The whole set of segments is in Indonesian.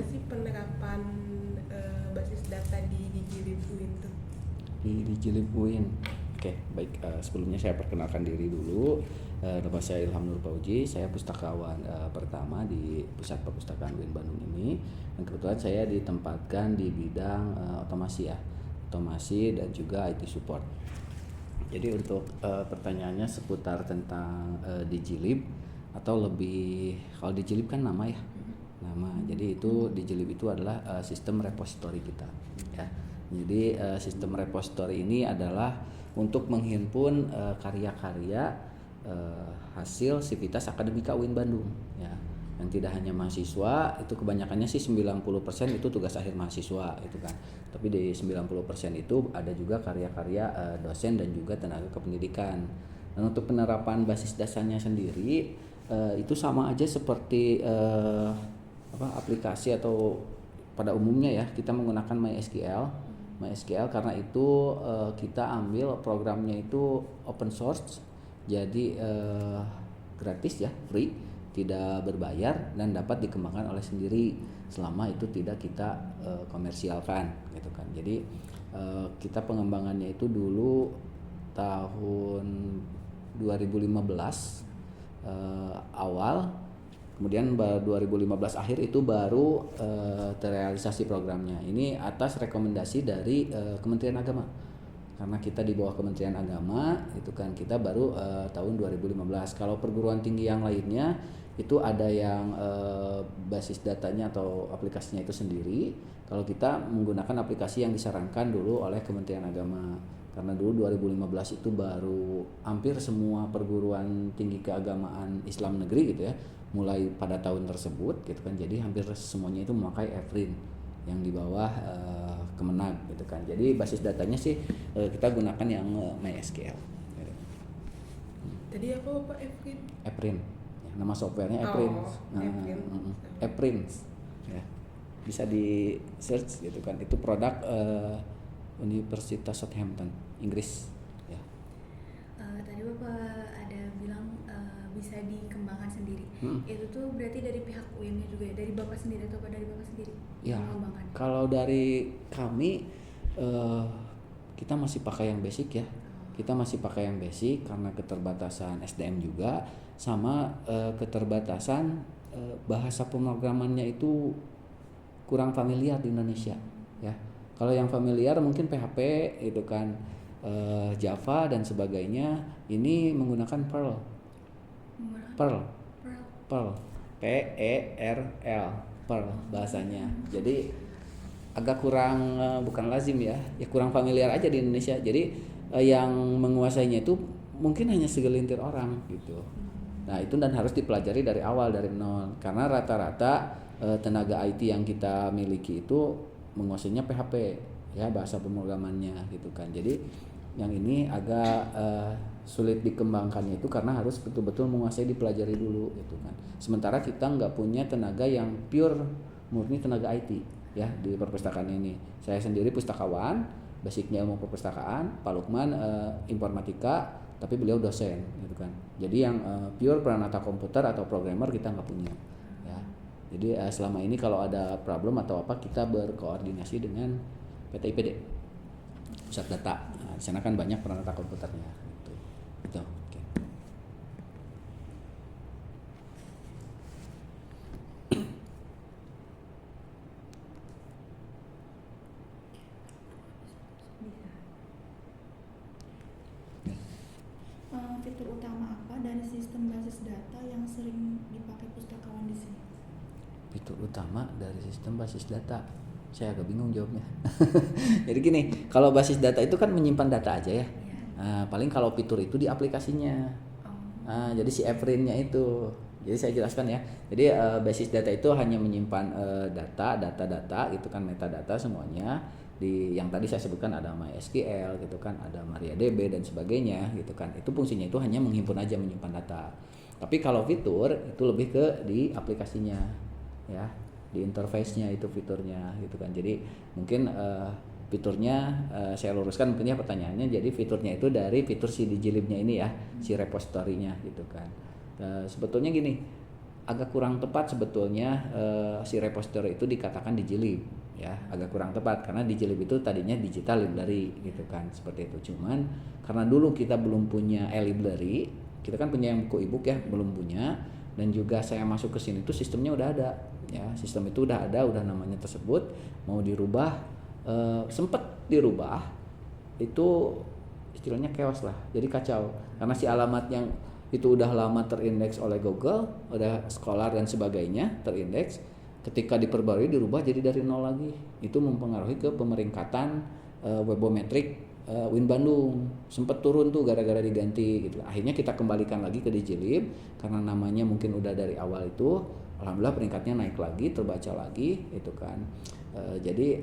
sih penerapan basis data di Digilib UIN tuh? Di Digilib UIN. Oke, baik. Sebelumnya saya perkenalkan diri dulu. Nama saya Ilham Nur Fauji. Saya pustakawan pertama di Pusat Perpustakaan UIN Bandung ini. Dan kebetulan saya ditempatkan di bidang otomasi ya, otomasi dan juga IT support. Jadi untuk pertanyaannya seputar tentang Digilib atau lebih, kalau Digilib kan nama ya, nama. Jadi itu Digilib itu adalah sistem repository kita ya. Jadi sistem repository ini adalah untuk menghimpun karya-karya hasil sivitas akademika UIN Bandung ya. Yang tidak hanya mahasiswa, itu kebanyakannya sih 90% itu tugas akhir mahasiswa itu kan. Tapi di 90% itu ada juga karya-karya dosen dan juga tenaga kependidikan. Dan untuk penerapan basis dasarnya sendiri itu sama aja seperti aplikasi atau pada umumnya ya, kita menggunakan MySQL karena itu kita ambil programnya itu open source, jadi gratis ya, free, tidak berbayar dan dapat dikembangkan oleh sendiri selama itu tidak kita komersialkan gitu kan. Jadi kita pengembangannya itu dulu tahun 2015 awal, kemudian 2015 akhir itu baru terrealisasi programnya. Ini atas rekomendasi dari Kementerian Agama. Karena kita di bawah Kementerian Agama, itu kan kita baru tahun 2015. Kalau perguruan tinggi yang lainnya itu ada yang basis datanya atau aplikasinya itu sendiri. Kalau kita menggunakan aplikasi yang disarankan dulu oleh Kementerian Agama. Karena dulu 2015 itu baru hampir semua perguruan tinggi keagamaan Islam negeri gitu ya, mulai pada tahun tersebut gitu kan. Jadi hampir semuanya itu memakai Evrin yang di bawah Kemenag gitu kan. Jadi basis datanya sih kita gunakan yang MySQL. Tadi aku apa Evrin? Evrin. Ya, nama softwarenya Evrin. Evrin. Ya. Bisa di search gitu kan. Itu produk Universitas Southampton, Inggris. Ya. Tadi Bapak ada bilang bisa dikembangkan sendiri. Itu tuh berarti dari pihak UIN-nya juga ya, dari Bapak sendiri atau dari Bapak sendiri? Ya, kalau dari kami kita masih pakai yang basic ya. Kita masih pakai yang basic karena keterbatasan SDM juga, sama keterbatasan bahasa pemrogramannya itu kurang familiar di Indonesia ya. Kalau yang familiar mungkin PHP itu kan, Java dan sebagainya, ini menggunakan Perl, P-E-R-L, Perl bahasanya. Jadi agak kurang, bukan lazim ya, kurang familiar aja di Indonesia. Jadi yang menguasainya itu mungkin hanya segelintir orang gitu. Nah itu dan harus dipelajari dari awal, dari nol. Karena rata-rata tenaga IT yang kita miliki itu menguasainya PHP ya, bahasa pemrogramannya gitu kan. Jadi yang ini agak sulit dikembangkannya itu karena harus betul-betul menguasai, dipelajari dulu gitu kan. Sementara kita nggak punya tenaga yang pure murni tenaga IT ya di perpustakaan ini. Saya sendiri pustakawan, basicnya ilmu perpustakaan, Pak Lukman informatika, tapi beliau dosen gitu kan. Jadi yang pure peranata komputer atau programmer kita nggak punya ya. Jadi selama ini kalau ada problem atau apa, kita berkoordinasi dengan PT IPD, pusat data. Nah, di sana kan banyak peranata komputernya gitu. Gitu. Okay. Fitur utama apa dari sistem basis data yang sering dipakai pustakawan di sini? Fitur utama dari sistem basis data, saya agak bingung jawabnya. Jadi gini, kalau basis data itu kan menyimpan data aja ya. Nah, paling kalau fitur itu di aplikasinya. Nah, jadi si Evrin-nya itu. Jadi saya jelaskan ya. Jadi basis data itu hanya menyimpan data gitu kan, metadata semuanya. Di yang tadi saya sebutkan ada MySQL gitu kan, ada MariaDB dan sebagainya gitu kan. Itu fungsinya itu hanya menghimpun aja, menyimpan data. Tapi kalau fitur itu lebih ke di aplikasinya ya, di interface-nya itu fiturnya gitu kan. Jadi mungkin fiturnya saya luruskan mungkin ya pertanyaannya. Jadi fiturnya itu dari fitur si Digilib-nya ini ya, si repository-nya gitu kan. Sebetulnya gini, agak kurang tepat sebetulnya si repository itu dikatakan dijilid ya, agak kurang tepat karena dijilid itu tadinya digital library gitu kan, seperti itu. Cuman karena dulu kita belum punya e-library, kita kan punya yang buku e-book ya, belum punya, dan juga saya masuk ke sini tuh sistemnya udah ada ya, sistem itu udah ada, udah namanya tersebut, mau dirubah sempet dirubah itu istilahnya chaos lah, jadi kacau karena si alamat yang itu udah lama terindeks oleh Google, udah Scholar dan sebagainya terindeks, ketika diperbarui dirubah jadi dari nol lagi, itu mempengaruhi ke pemeringkatan webometrik Win Bandung, sempet turun tuh gara-gara diganti gitu. Akhirnya kita kembalikan lagi ke Dijilib karena namanya mungkin udah dari awal itu, alhamdulillah peringkatnya naik lagi, terbaca lagi itu kan. Jadi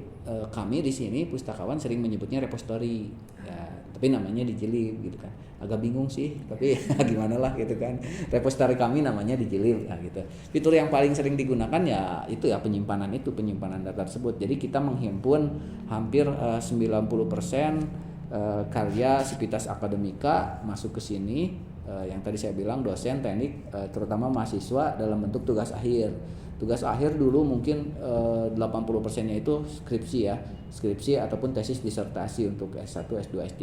kami di sini pustakawan sering menyebutnya repository ya, tapi namanya Dijilib gitu kan. Agak bingung sih, tapi gimana lah gitu kan. Repository kami namanya Dijilib ya gitu. Fitur yang paling sering digunakan ya itu ya penyimpanan data tersebut. Jadi kita menghimpun hampir 90% karya Sivitas Akademika masuk ke sini, yang tadi saya bilang dosen teknik, terutama mahasiswa dalam bentuk tugas akhir. Tugas akhir dulu mungkin 80%-nya itu skripsi ataupun tesis disertasi untuk S1, S2, S3.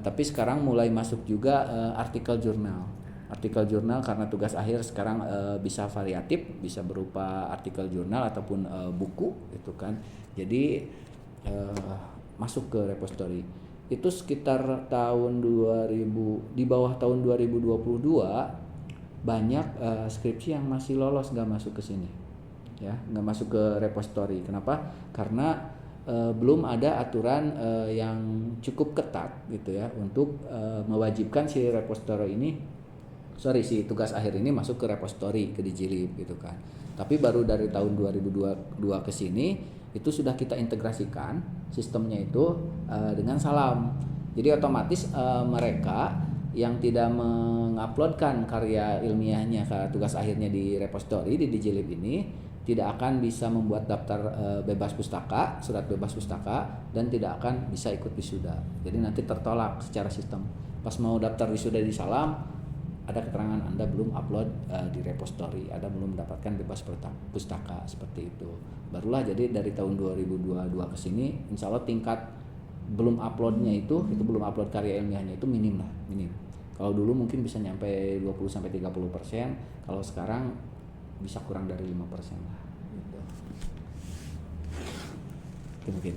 Tapi sekarang mulai masuk juga artikel jurnal karena tugas akhir sekarang bisa variatif, bisa berupa artikel jurnal ataupun buku gitu kan. Jadi masuk ke repository itu sekitar tahun 2000, di bawah tahun 2022 banyak skripsi yang masih lolos nggak masuk ke sini ya, nggak masuk ke repository. Kenapa? Karena belum ada aturan yang cukup ketat gitu ya untuk mewajibkan si tugas akhir ini masuk ke repository, ke Dijilib gitu kan. Tapi baru dari tahun 2022 ke sini itu sudah kita integrasikan sistemnya itu dengan Salam. Jadi otomatis mereka yang tidak menguploadkan karya ilmiahnya ke tugas akhirnya di repository di Dijilib ini tidak akan bisa membuat daftar bebas pustaka, surat bebas pustaka, dan tidak akan bisa ikut wisuda. Jadi nanti tertolak secara sistem. Pas mau daftar wisuda di Salam, ada keterangan Anda belum upload di repository, Anda belum mendapatkan bebas pustaka, seperti itu. Barulah jadi dari tahun 2022 ke sini, insya Allah tingkat belum uploadnya itu belum upload karya ilmiahnya itu minim. Kalau dulu mungkin bisa nyampe 20-30%, kalau sekarang bisa kurang dari 5% lah. Gitu. Itu mungkin.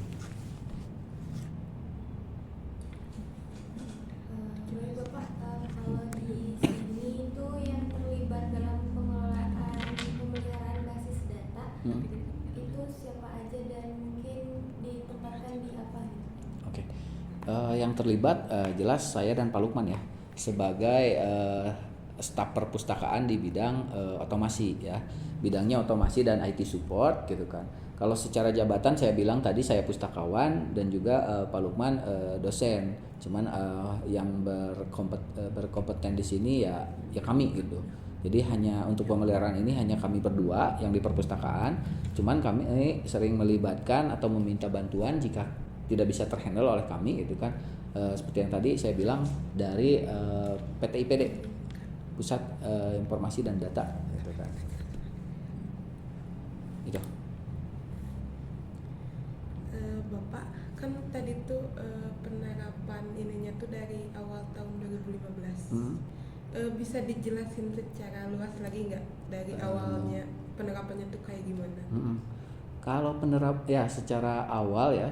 Boleh Bapak, kalau di sini itu yang terlibat dalam pemeliharaan basis data itu siapa aja dan mungkin ditempatkan di apa? Oke. Yang terlibat jelas saya dan Pak Lukman ya, sebagai staf perpustakaan di bidang otomasi ya, bidangnya otomasi dan IT support gitu kan. Kalau secara jabatan saya bilang tadi saya pustakawan dan juga Pak Lukman dosen. Cuman yang berkompeten di sini ya kami gitu. Jadi hanya untuk pemeliharaan ini hanya kami berdua yang di perpustakaan. Cuman kami sering melibatkan atau meminta bantuan jika tidak bisa terhandle oleh kami gitu kan. Seperti yang tadi saya bilang dari PT IPD, Pusat Informasi dan Data gitu kan. Itu. Bapak kan tadi tuh penerapan ininya tuh dari awal tahun 2015. Bisa dijelasin secara luas lagi nggak dari awalnya penerapannya tuh kayak gimana? Kalau ya secara awal ya,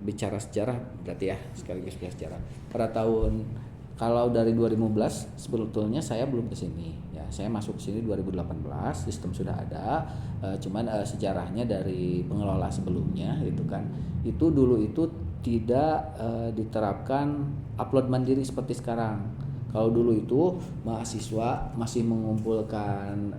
bicara sejarah berarti ya, sekaligus bicara sejarah. Pada tahun, kalau dari 2015 sebetulnya saya belum ke sini ya, saya masuk ke sini 2018, sistem sudah ada, cuman sejarahnya dari pengelola sebelumnya gitu kan, itu dulu itu tidak diterapkan upload mandiri seperti sekarang. Kalau dulu itu mahasiswa masih mengumpulkan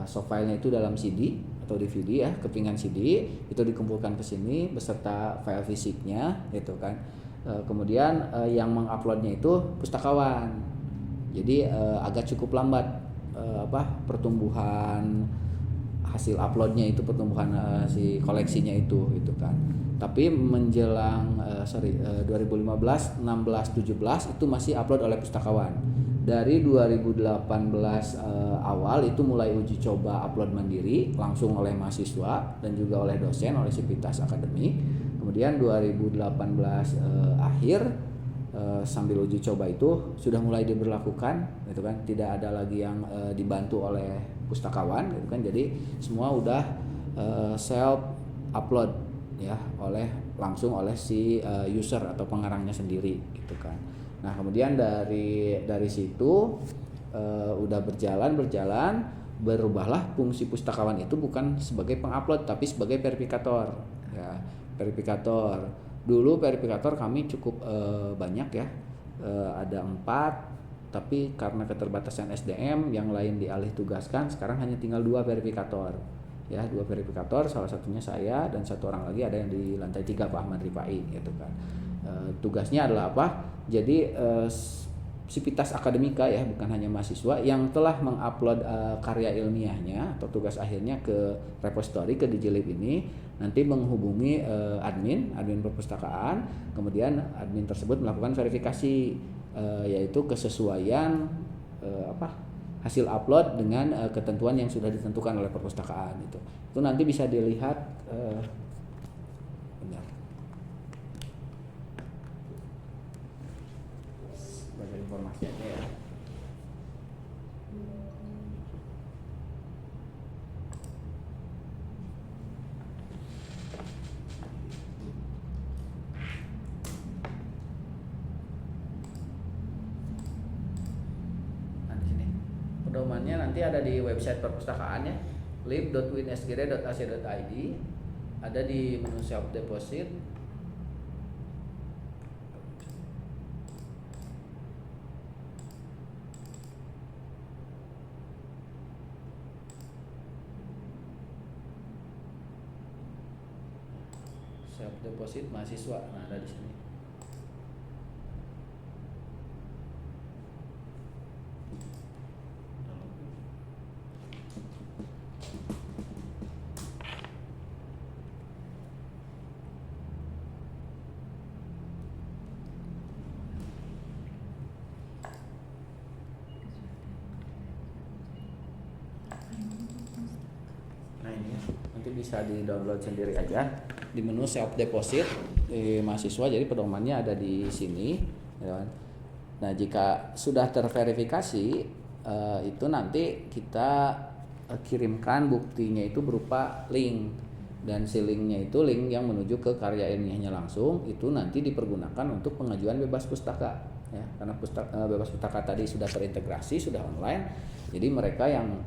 soft file-nya itu dalam CD atau DVD ya, kepingan CD itu dikumpulkan ke sini beserta file fisiknya gitu kan. Kemudian yang menguploadnya itu pustakawan. Jadi agak cukup lambat pertumbuhan hasil uploadnya itu, pertumbuhan si koleksinya itu gitu kan. Tapi menjelang 2015, 16, 17 itu masih upload oleh pustakawan. dari 2018 awal itu mulai uji coba upload mandiri langsung oleh mahasiswa dan juga oleh dosen oleh Sivitas Academy. Kemudian 2018 akhir sambil uji coba itu sudah mulai diberlakukan gitu kan, tidak ada lagi yang dibantu oleh pustakawan gitu kan. Jadi semua udah self upload ya langsung oleh si user atau pengarangnya sendiri gitu kan. Nah, kemudian dari situ udah berjalan berubahlah fungsi pustakawan itu bukan sebagai pengupload tapi sebagai verifikator ya. Verifikator dulu verifikator kami cukup banyak ya, ada 4, tapi karena keterbatasan SDM yang lain dialih tugaskan, sekarang hanya tinggal 2 verifikator ya, 2 verifikator, salah satunya saya dan 1 orang lagi ada yang di lantai 3 Pak Ahmad Rifai gitu kan. Tugasnya adalah apa? Jadi Sivitas Akademika ya, bukan hanya mahasiswa yang telah mengupload karya ilmiahnya atau tugas akhirnya ke repository, ke Digilib ini, nanti menghubungi admin perpustakaan, kemudian admin tersebut melakukan verifikasi yaitu kesesuaian hasil upload dengan ketentuan yang sudah ditentukan oleh perpustakaan itu. Itu nanti bisa dilihat sebagai informasi aja ya. Nah, di sini pedomannya nanti ada di website perpustakaan ya, lib.uinsgr.ac.id, ada di menu self deposit. Self deposit mahasiswa, nah ada di sini. Nah ini nanti bisa di download sendiri aja di menu self deposit mahasiswa. Jadi pedomannya ada di sini ya kan. Nah jika sudah terverifikasi itu nanti kita kirimkan buktinya itu berupa link, dan si linknya itu link yang menuju ke karya ilmiahnya langsung, itu nanti dipergunakan untuk pengajuan bebas pustaka ya, karena bebas pustaka tadi sudah terintegrasi, sudah online. Jadi mereka yang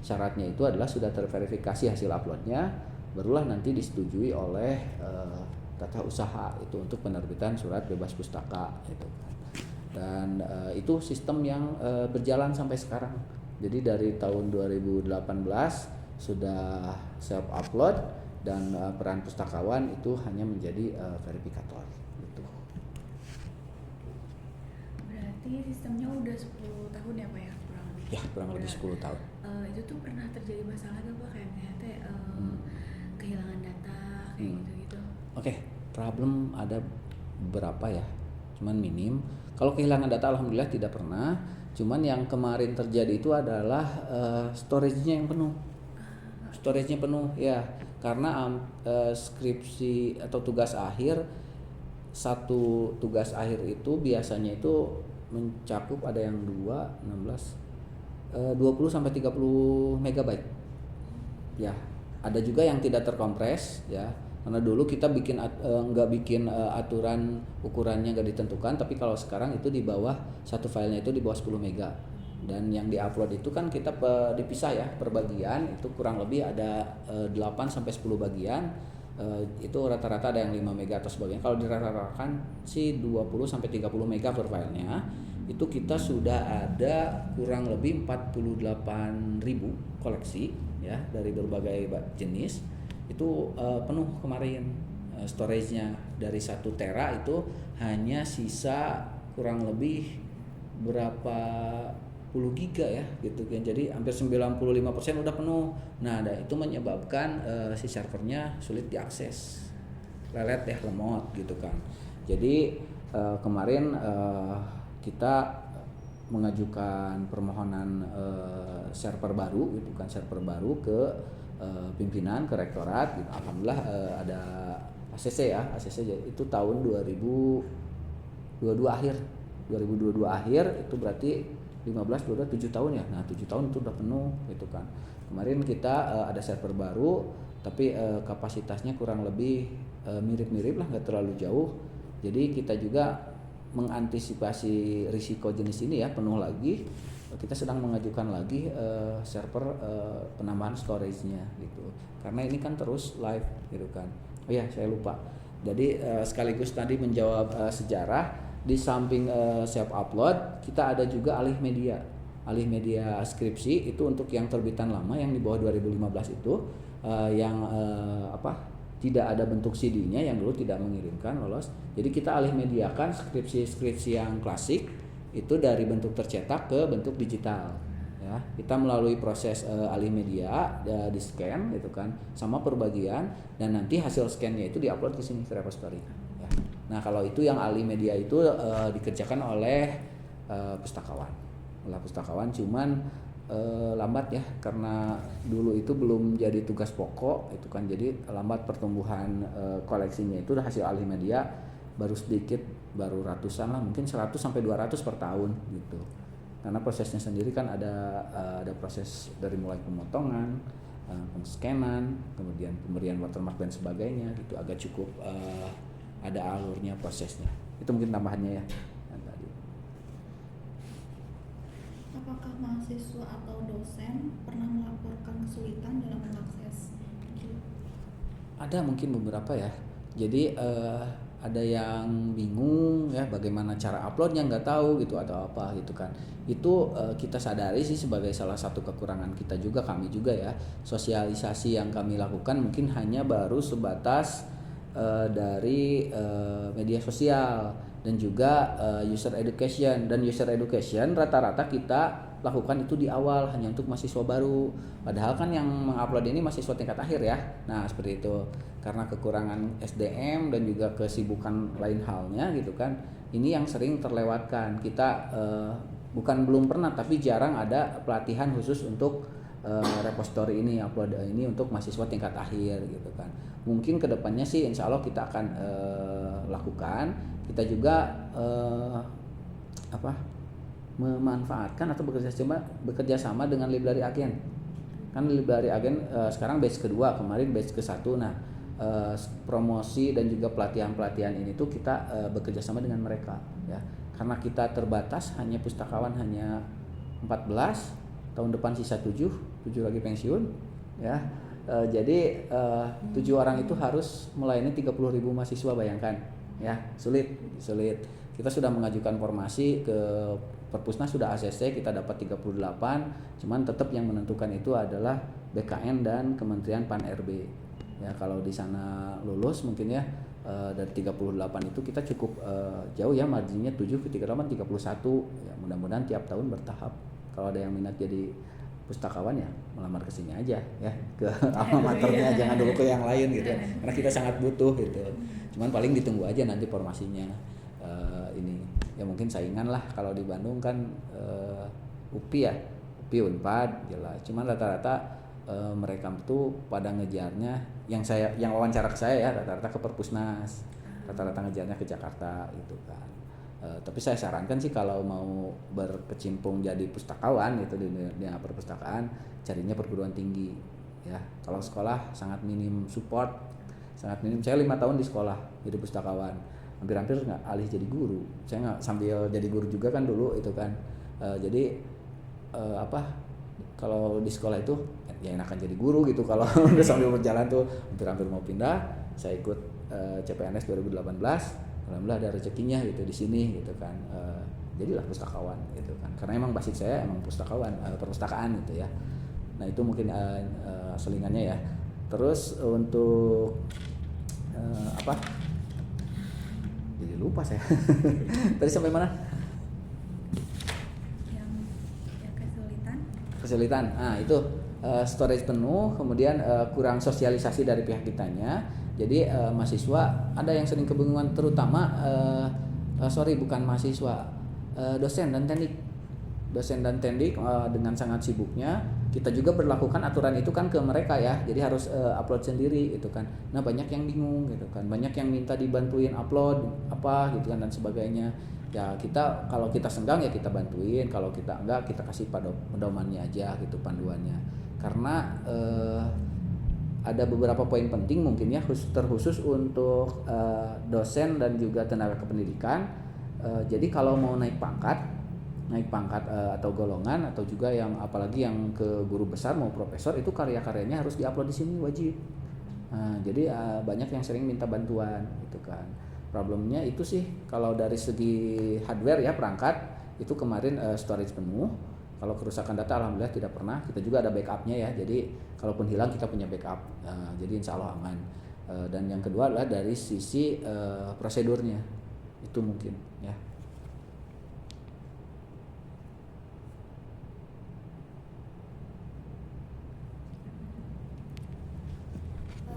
syaratnya itu adalah sudah terverifikasi hasil uploadnya, barulah nanti disetujui oleh tata usaha itu untuk penerbitan surat bebas pustaka gitu kan. Dan itu sistem yang berjalan sampai sekarang. Jadi dari tahun 2018 sudah self upload dan peran pustakawan itu hanya menjadi verifikator gitu. Berarti sistemnya udah 10 tahun ya Pak ya, kurang lebih? Ya, kurang lebih 10 tahun. Itu tuh pernah terjadi masalah gak Pak, kayak misalnya kehilangan data kayak gitu-gitu? Oke, problem ada beberapa ya, cuman minim. Kalau kehilangan data alhamdulillah tidak pernah. Cuman yang kemarin terjadi itu adalah storage-nya yang penuh. Storage-nya penuh ya, karena skripsi atau tugas akhir, satu tugas akhir itu biasanya itu mencakup ada yang 20 sampai 30 megabyte. Ya, ada juga yang tidak terkompres ya. Karena dulu kita nggak bikin aturan ukurannya nggak ditentukan, tapi kalau sekarang itu di bawah satu filenya itu di bawah 10 mega, dan yang diupload itu kan kita dipisah ya per bagian, itu kurang lebih ada 8 sampai 10 bagian, itu rata-rata ada yang 5 mega atau sebagainya. Kalau dirata-ratakan sih 20 sampai 30 mega per filenya, itu kita sudah ada kurang lebih 48.000 koleksi ya dari berbagai jenis. Itu penuh kemarin storage-nya. Dari 1 tera itu hanya sisa kurang lebih berapa puluh giga ya gitu kan. Jadi hampir 95% udah penuh. Nah, itu menyebabkan si servernya sulit diakses, lelet ya, lemot gitu kan. Jadi kemarin kita mengajukan permohonan server baru gitu kan, server baru ke pimpinan, ke rektorat gitu. Alhamdulillah ada ACC ya, ACC itu tahun 2022 akhir itu berarti 15, 22, 7 tahun ya. Nah 7 tahun itu udah penuh gitu kan. Kemarin kita ada server baru tapi kapasitasnya kurang lebih mirip-mirip lah, nggak terlalu jauh. Jadi kita juga mengantisipasi risiko jenis ini ya, penuh lagi, kita sedang mengajukan lagi server penambahan storage-nya gitu. Karena ini kan terus live gitu kan. Oh ya, saya lupa. Jadi sekaligus tadi menjawab sejarah, di samping self upload, kita ada juga alih media. Alih media skripsi itu untuk yang terbitan lama yang di bawah 2015 itu yang tidak ada bentuk CD-nya, yang dulu tidak mengirimkan lolos. Jadi kita alih mediakan skripsi-skripsi yang klasik itu dari bentuk tercetak ke bentuk digital. Ya, kita melalui proses alih media, di scan gitu kan, sama perbagian, dan nanti hasil scan-nya itu diupload ke sini ke repository. Ya. Nah kalau itu yang alih media itu dikerjakan oleh pustakawan, cuman lambat ya, karena dulu itu belum jadi tugas pokok itu kan, jadi lambat pertumbuhan koleksinya. Itu hasil alih media baru sedikit, baru ratusan lah, mungkin 100 sampai 200 per tahun gitu. Karena prosesnya sendiri kan ada proses dari mulai pemotongan, peng-scanan, kemudian pemberian watermark dan sebagainya gitu, agak cukup ada alurnya prosesnya. Itu mungkin tambahannya ya. Apakah mahasiswa atau dosen pernah melaporkan kesulitan dalam mengakses? Ada mungkin beberapa ya. Jadi ada yang bingung ya bagaimana cara uploadnya, nggak tahu gitu atau apa gitu kan. Itu kita sadari sih sebagai salah satu kekurangan kita juga, kami juga ya. Sosialisasi yang kami lakukan mungkin hanya baru sebatas dari media sosial dan juga user education. Dan user education rata-rata kita lakukan itu di awal hanya untuk mahasiswa baru, padahal kan yang mengupload ini mahasiswa tingkat akhir ya. Nah seperti itu, karena kekurangan SDM dan juga kesibukan lain halnya gitu kan, ini yang sering terlewatkan. Kita bukan belum pernah, tapi jarang ada pelatihan khusus untuk repository ini, upload ini untuk mahasiswa tingkat akhir gitu kan. Mungkin kedepannya sih insya Allah kita akan lakukan. Kita juga memanfaatkan atau bekerja sama dengan library agen. Kan library agen sekarang batch kedua, kemarin batch ke-1. Nah promosi dan juga pelatihan ini tuh kita bekerja sama dengan mereka ya. Karena kita terbatas, hanya pustakawan hanya 14, tahun depan sisa 7 lagi pensiun ya. Jadi 7 orang itu harus melayani 30.000 mahasiswa, bayangkan ya, sulit. Kita sudah mengajukan formasi ke Perpusnas, sudah ACC, kita dapat 38, cuman tetap yang menentukan itu adalah BKN dan Kementerian Pan-RB ya. Kalau di sana lulus mungkin ya dari 38 itu kita cukup jauh ya, marginnya 7 ke 38, 31 ya. Mudah-mudahan tiap tahun bertahap. Kalau ada yang minat jadi pustakawan ya melamar ke sini aja ya, ke alma maternya, jangan dulu ke yang lain gitu ya. Karena kita sangat butuh gitu. Cuman paling ditunggu aja nanti formasinya. Ini ya mungkin saingan lah, kalau di Bandung kan UPI ya, UPI Unpad jelas. Cuman rata-rata mereka tuh pada ngejarnya, yang wawancara ke saya ya rata-rata ke Perpusnas, rata-rata ngejarnya ke Jakarta gitu kan. Tapi saya sarankan sih kalau mau berkecimpung jadi pustakawan gitu di dunia perpustakaan, carinya perguruan tinggi ya. Kalau sekolah sangat minim support, sangat minim. Saya 5 tahun di sekolah jadi pustakawan, hampir nggak alih jadi guru. Saya nggak sambil jadi guru juga kan dulu itu kan. Jadi kalau di sekolah itu ya enakan jadi guru gitu. Kalau udah sambil berjalan tuh hampir mau pindah. Saya ikut CPNS 2018, alhamdulillah ada rezekinya gitu di sini gitu kan. Jadilah pustakawan gitu kan. Karena emang basic saya emang pustakawan, perpustakaan gitu ya. Nah itu mungkin selingannya ya. Terus untuk jadi lupa saya. Tadi sampai mana? Yang Kesulitan. Nah itu storage penuh, kemudian kurang sosialisasi dari pihak kitanya. Jadi mahasiswa ada yang sering kebingungan, terutama bukan mahasiswa, dosen dan teknik dosen dan tendik dengan sangat sibuknya, kita juga berlakukan aturan itu kan ke mereka ya, jadi harus upload sendiri gitu kan. Nah banyak yang bingung gitu kan, banyak yang minta dibantuin upload apa gitu kan dan sebagainya. Ya kita kalau kita senggang ya kita bantuin, kalau kita enggak kita kasih pedomannya aja gitu, panduannya. Karena ada beberapa poin penting mungkin ya terkhusus untuk dosen dan juga tenaga kependidikan. Jadi kalau mau naik pangkat atau golongan atau juga yang apalagi yang ke guru besar mau profesor, itu karya-karyanya harus diupload di sini wajib. Nah, jadi banyak yang sering minta bantuan gitu kan. Problemnya itu sih kalau dari segi hardware ya, perangkat itu kemarin storage penuh. Kalau kerusakan data alhamdulillah tidak pernah. Kita juga ada backupnya ya. Jadi kalaupun hilang kita punya backup. Jadi insya Allah aman. Dan yang kedua adalah dari sisi prosedurnya. Itu mungkin ya.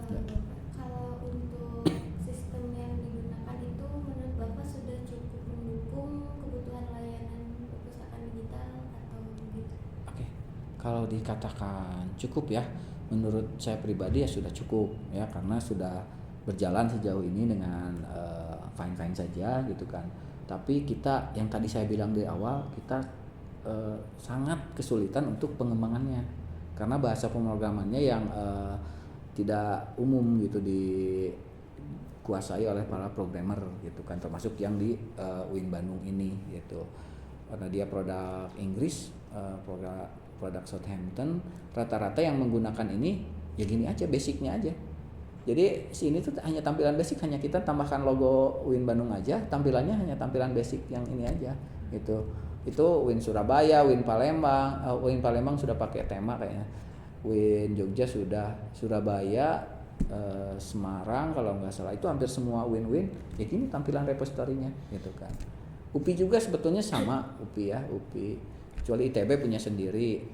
Bapak, kalau untuk sistem yang digunakan itu menurut Bapak sudah cukup mendukung kebutuhan layanan perpustakaan digital atau gitu? Oke. Kalau dikatakan cukup ya, menurut saya pribadi ya sudah cukup ya, karena sudah berjalan sejauh ini dengan fine-fine saja gitu kan. Tapi kita yang tadi saya bilang di awal, kita sangat kesulitan untuk pengembangannya karena bahasa pemrogramannya yang tidak umum gitu dikuasai oleh para programmer gitu kan, termasuk yang di UIN Bandung ini gitu. Karena dia produk Inggris, produk Southampton, rata-rata yang menggunakan ini ya gini aja, basicnya aja. Jadi sini tuh hanya tampilan basic, hanya kita tambahkan logo UIN Bandung aja, tampilannya hanya tampilan basic yang ini aja gitu. Itu UIN Surabaya, UIN Palembang sudah pakai tema kayaknya. UIN Jogja sudah, Surabaya, Semarang kalau nggak salah, itu hampir semua UIN ya gini tampilan repositorinya gitu kan. UPI juga sebetulnya sama, UPI kecuali ITB punya sendiri,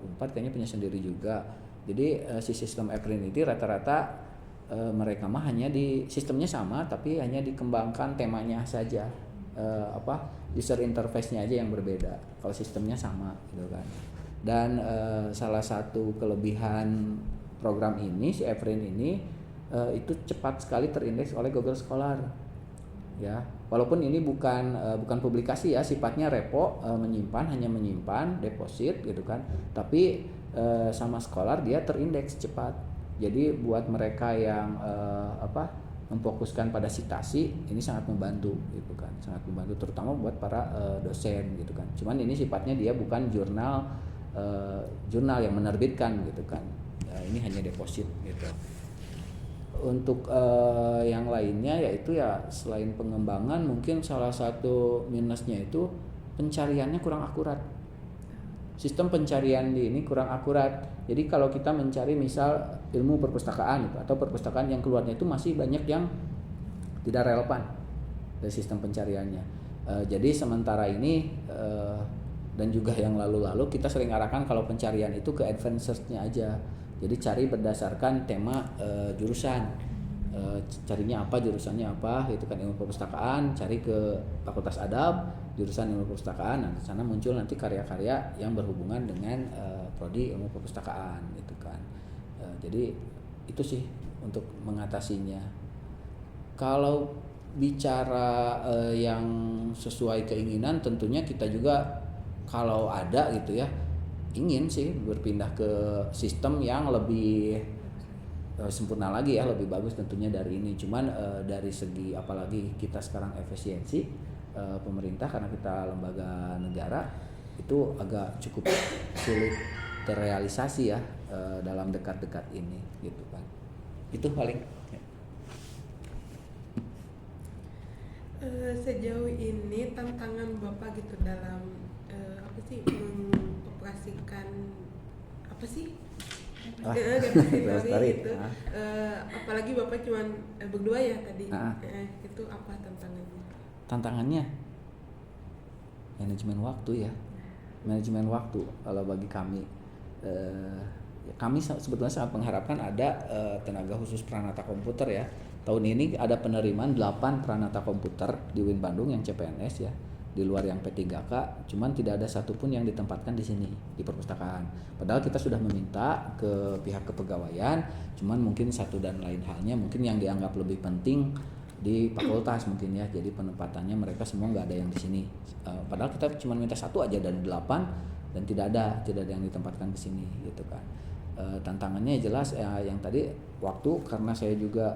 Unpad kayaknya punya sendiri juga. Jadi si sistem Eprin ini rata-rata mereka mah hanya di sistemnya sama tapi hanya dikembangkan temanya saja, user interface-nya aja yang berbeda. Kalau sistemnya sama gitu kan. Dan salah satu kelebihan program ini, si Eprin ini itu cepat sekali terindeks oleh Google Scholar ya. Walaupun ini bukan publikasi ya, sifatnya repo, hanya menyimpan deposit gitu kan. Tapi sama Scholar dia terindeks cepat. Jadi buat mereka yang memfokuskan pada citasi ini sangat membantu gitu kan, sangat membantu terutama buat para dosen gitu kan. Cuman ini sifatnya dia bukan jurnal yang menerbitkan gitu kan, ini hanya deposit gitu. Untuk yang lainnya yaitu ya selain pengembangan, mungkin salah satu minusnya itu pencariannya kurang akurat. Sistem pencarian di ini kurang akurat. Jadi kalau kita mencari misal ilmu perpustakaan gitu, atau perpustakaan yang keluarnya itu masih banyak yang tidak relevan dari sistem pencariannya. Jadi sementara ini dan juga yang lalu-lalu kita sering arahkan kalau pencarian itu ke advanced search-nya aja. Jadi cari berdasarkan tema jurusan, carinya apa, jurusannya apa gitu kan. Ilmu perpustakaan cari ke Fakultas Adab, jurusan ilmu perpustakaan. Nah di sana muncul nanti karya-karya yang berhubungan dengan prodi ilmu perpustakaan gitu kan. Jadi itu sih untuk mengatasinya. Kalau bicara yang sesuai keinginan, tentunya kita juga kalau ada gitu ya, ingin sih berpindah ke sistem yang lebih sempurna lagi ya, lebih bagus tentunya dari ini. Cuman dari segi apalagi kita sekarang efisiensi pemerintah, karena kita lembaga negara, itu agak cukup sulit terrealisasi ya dalam dekat-dekat ini gitu kan. Itu paling ya. Sejauh ini tantangan Bapak gitu dalam mengoperasikan repository itu, apalagi Bapak cuma berdua ya tadi, itu apa tantangannya? Tantangannya manajemen waktu kalau bagi kami. Kami sebetulnya sangat mengharapkan ada tenaga khusus Pranata Komputer ya. Tahun ini ada penerimaan 8 Pranata Komputer di UIN Bandung yang CPNS ya. di luar yang P3K, cuman tidak ada satupun yang ditempatkan di sini di perpustakaan. Padahal kita sudah meminta ke pihak kepegawaian, cuman mungkin satu dan lain halnya mungkin yang dianggap lebih penting di fakultas mungkin ya, jadi penempatannya mereka semua nggak ada yang di sini. Padahal kita cuma minta satu aja dari 8 dan tidak ada yang ditempatkan di sini gitu kan. Tantangannya jelas yang tadi waktu, karena saya juga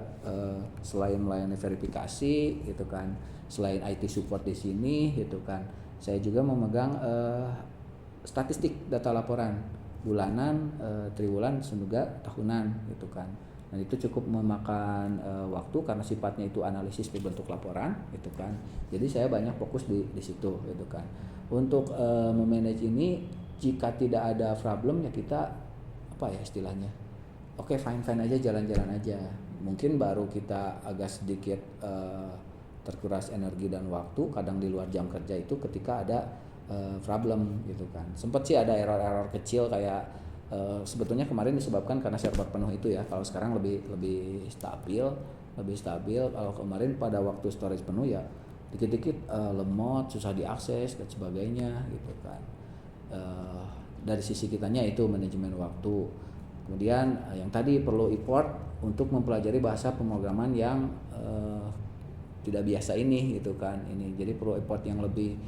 selain melayani verifikasi gitu kan, selain IT support di sini gitu kan, saya juga memegang statistik data laporan bulanan, triwulan, dan juga tahunan gitu kan. Dan itu cukup memakan waktu karena sifatnya itu analisis berbentuk laporan gitu kan. Jadi saya banyak fokus di situ gitu kan. Untuk memanage ini, jika tidak ada problem ya kita apa ya istilahnya, oke, fine aja, jalan-jalan aja. Mungkin baru kita agak sedikit terkuras energi dan waktu kadang di luar jam kerja itu ketika ada problem gitu kan. Sempat sih ada error kecil kayak sebetulnya kemarin disebabkan karena server penuh itu ya. Kalau sekarang lebih stabil. Kalau kemarin pada waktu storage penuh ya dikit-dikit lemot, susah diakses dan sebagainya gitu kan. Dari sisi kitanya itu manajemen waktu. Kemudian yang tadi perlu effort untuk mempelajari bahasa pemrograman yang tidak biasa ini gitu kan. Ini jadi perlu effort yang lebih.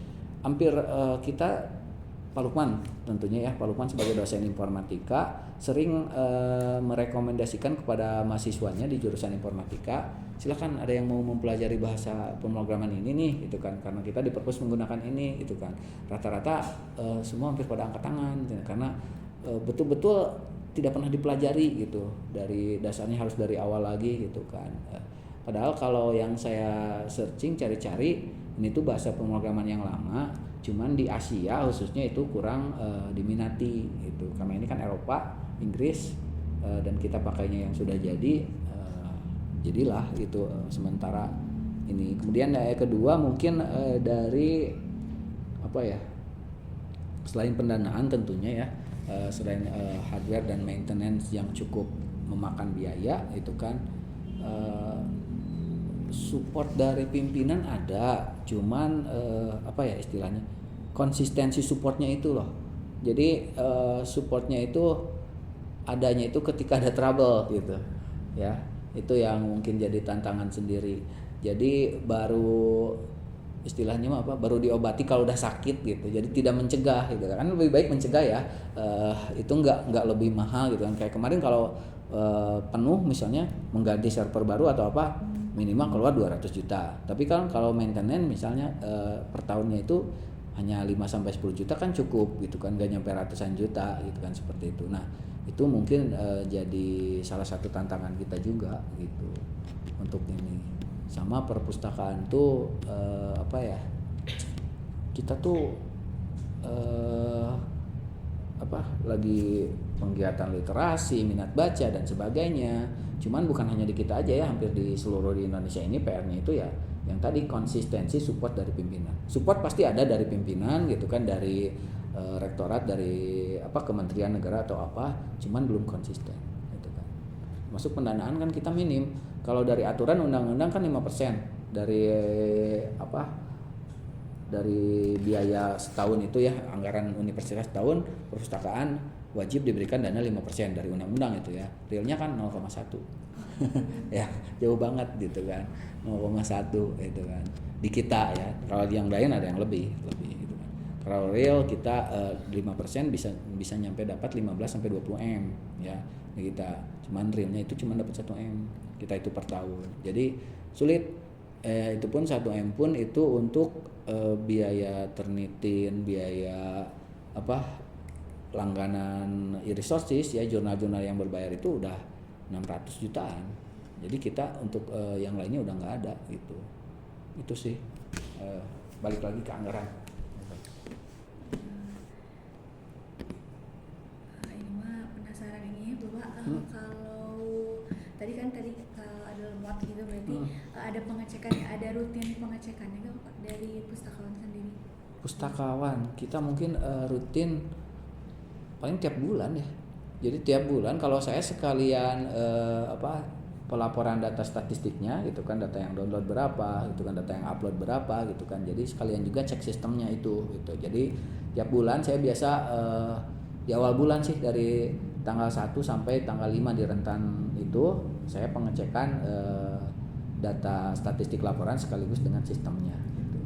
Hampir kita Pak Lukman tentunya ya, Pak Lukman sebagai dosen informatika sering merekomendasikan kepada mahasiswanya di jurusan informatika, silakan ada yang mau mempelajari bahasa pemrograman ini nih gitu kan, karena kita di perpus menggunakan ini gitu kan. Rata-rata semua hampir pada angkat tangan karena betul-betul tidak pernah dipelajari gitu, dari dasarnya harus dari awal lagi gitu kan. Padahal kalau yang saya searching cari-cari ini tuh bahasa pemrograman yang lama, cuman di Asia khususnya itu kurang diminati gitu, karena ini kan Eropa, Inggris, dan kita pakainya yang sudah jadi, jadilah itu sementara ini. Kemudian kedua mungkin dari apa ya, selain pendanaan tentunya ya, selain hardware dan maintenance yang cukup memakan biaya itu kan, support dari pimpinan ada, cuman apa ya istilahnya, konsistensi supportnya itu loh. Jadi supportnya itu adanya itu ketika ada trouble gitu ya, itu yang mungkin jadi tantangan sendiri. Jadi baru istilahnya apa, baru diobati kalau udah sakit gitu, jadi tidak mencegah gitu kan. Lebih baik mencegah ya, itu nggak lebih mahal gitu kan. Kayak kemarin kalau penuh misalnya mengganti server baru atau apa minimal keluar 200 juta, tapi kan kalau maintenance misalnya per tahunnya itu hanya 5-10 juta kan cukup gitu kan, gak nyampe ratusan juta gitu kan, seperti itu. Nah itu mungkin jadi salah satu tantangan kita juga gitu untuk ini. Sama perpustakaan tuh apa ya, kita tuh apa lagi penggiatan literasi, minat baca dan sebagainya. Cuman bukan hanya di kita aja ya, hampir di seluruh di Indonesia ini PR-nya itu ya yang tadi konsistensi support dari pimpinan. Support pasti ada dari pimpinan gitu kan, dari rektorat, dari apa kementerian negara atau apa, cuman belum konsisten gitu kan. Masuk pendanaan kan kita minim. Kalau dari aturan undang-undang kan 5% dari apa, dari biaya setahun itu ya, anggaran universitas setahun perpustakaan wajib diberikan dana 5% dari undang-undang itu ya. Realnya kan 0,1 ya jauh banget gitu kan, 0,1 itu kan di kita ya. Kalau yang lain ada yang lebih gitu kan. Kalau real kita 5% bisa nyampe dapat 15-20 M ya di kita. Cuman realnya itu cuma dapat 1 M kita itu per tahun. Jadi sulit. Itu pun 1 M pun itu untuk biaya ternitin, biaya apa langganan e-resources ya, jurnal-jurnal yang berbayar itu udah 600 jutaan. Jadi kita untuk yang lainnya udah nggak ada gitu. Itu sih balik lagi ke anggaran. Ini mah penasaran ini Bapak, kalau tadi ada lemot gitu berarti ada pengecekan, ada rutin pengecekannya nggak Pak dari pustakawan sendiri? Pustakawan kita mungkin rutin paling tiap bulan ya. Jadi tiap bulan kalau saya sekalian apa pelaporan data statistiknya gitu kan, data yang download berapa gitu kan, data yang upload berapa gitu kan. Jadi sekalian juga cek sistemnya itu gitu. Jadi tiap bulan saya biasa di awal bulan sih, dari tanggal 1 sampai tanggal 5 di rentan itu saya pengecekan data statistik laporan sekaligus dengan sistemnya gitu.